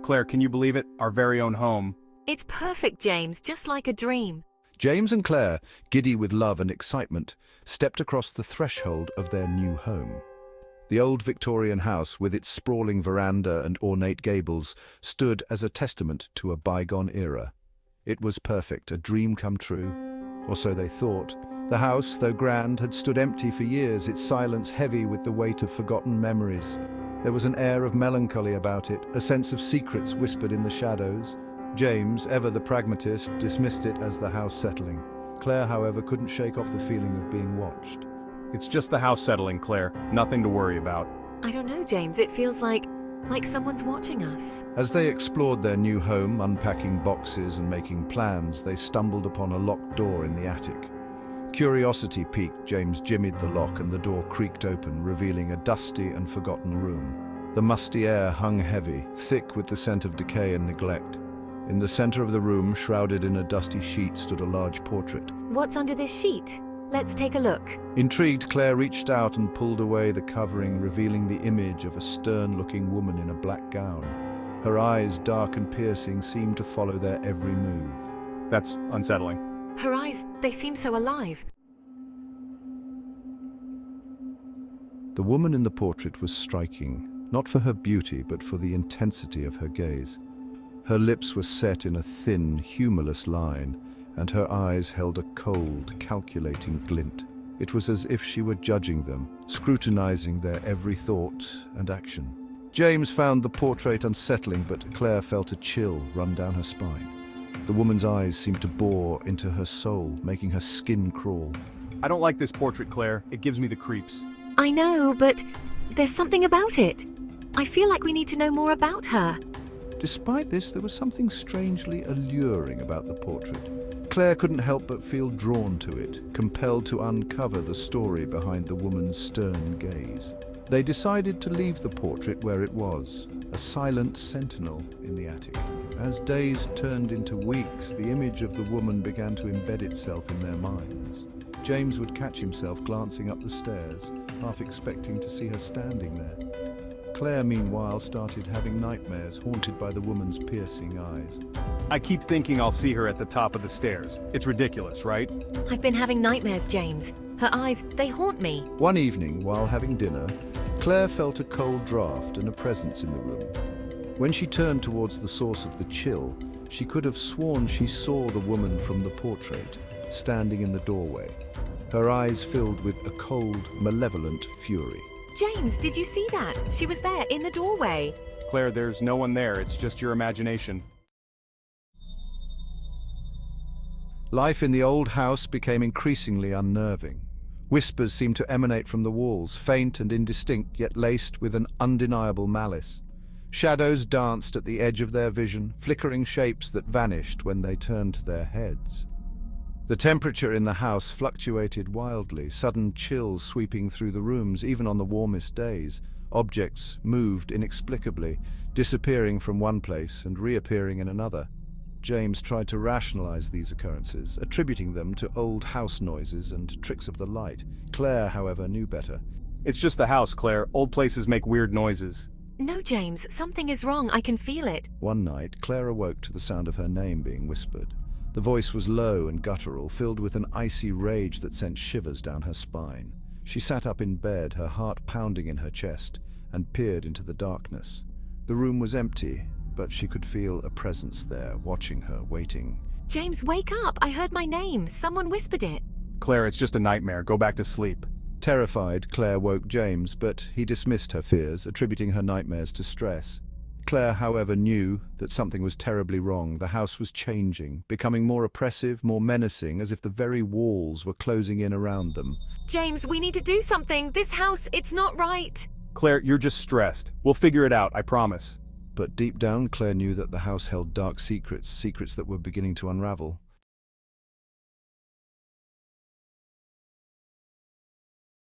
Claire, can you believe it? Our very own home. It's perfect, James, just like a dream. James and Claire, giddy with love and excitement, stepped across the threshold of their new home. The old Victorian house, with its sprawling veranda and ornate gables, stood as a testament to a bygone era. It was perfect, a dream come true, or so they thought. The house, though grand, had stood empty for years, its silence heavy with the weight of forgotten memories. There was an air of melancholy about it, a sense of secrets whispered in the shadows. James, ever the pragmatist, dismissed it as the house settling. Claire, however, couldn't shake off the feeling of being watched. It's just the house settling, Claire. Nothing to worry about. I don't know, James, it feels like someone's watching us. As they explored their new home, unpacking boxes and making plans, they stumbled upon a locked door in the attic. Curiosity piqued. James jimmied the lock and the door creaked open, revealing a dusty and forgotten room. The musty air hung heavy, thick with the scent of decay and neglect. In the center of the room, shrouded in a dusty sheet, stood a large portrait. What's under this sheet? Let's take a look. Intrigued, Claire reached out and pulled away the covering, revealing the image of a stern-looking woman in a black gown. Her eyes, dark and piercing, seemed to follow their every move. That's unsettling. Her eyes, they seem so alive. The woman in the portrait was striking, not for her beauty, but for the intensity of her gaze. Her lips were set in a thin, humorless line, and her eyes held a cold, calculating glint. It was as if she were judging them, scrutinizing their every thought and action. James found the portrait unsettling, but Claire felt a chill run down her spine. The woman's eyes seemed to bore into her soul, making her skin crawl. I don't like this portrait, Claire. It gives me the creeps. I know, but there's something about it. I feel like we need to know more about her. Despite this, there was something strangely alluring about the portrait. Claire couldn't help but feel drawn to it, compelled to uncover the story behind the woman's stern gaze. They decided to leave the portrait where it was, a silent sentinel in the attic. As days turned into weeks, the image of the woman began to embed itself in their minds. James would catch himself glancing up the stairs, half expecting to see her standing there. Claire, meanwhile, started having nightmares, haunted by the woman's piercing eyes. I keep thinking I'll see her at the top of the stairs. It's ridiculous, right? I've been having nightmares, James. Her eyes, they haunt me. One evening, while having dinner, Claire felt a cold draft and a presence in the room. When she turned towards the source of the chill, she could have sworn she saw the woman from the portrait, standing in the doorway, her eyes filled with a cold, malevolent fury. James, did you see that? She was there, in the doorway. Claire, there's no one there. It's just your imagination. Life in the old house became increasingly unnerving. Whispers seemed to emanate from the walls, faint and indistinct, yet laced with an undeniable malice. Shadows danced at the edge of their vision, flickering shapes that vanished when they turned their heads. The temperature in the house fluctuated wildly, sudden chills sweeping through the rooms, even on the warmest days. Objects moved inexplicably, disappearing from one place and reappearing in another. James tried to rationalize these occurrences, attributing them to old house noises and tricks of the light. Claire, however, knew better. It's just the house, Claire. Old places make weird noises. No, James, something is wrong. I can feel it. One night, Claire awoke to the sound of her name being whispered. The voice was low and guttural, filled with an icy rage that sent shivers down her spine. She sat up in bed, her heart pounding in her chest, and peered into the darkness. The room was empty, but she could feel a presence there, watching her, waiting. James, wake up! I heard my name. Someone whispered it. Claire, it's just a nightmare. Go back to sleep. Terrified, Claire woke James, but he dismissed her fears, attributing her nightmares to stress. Claire, however, knew that something was terribly wrong. The house was changing, becoming more oppressive, more menacing, as if the very walls were closing in around them. James, we need to do something. This house, it's not right. Claire, you're just stressed. We'll figure it out, I promise. But deep down, Claire knew that the house held dark secrets, secrets that were beginning to unravel.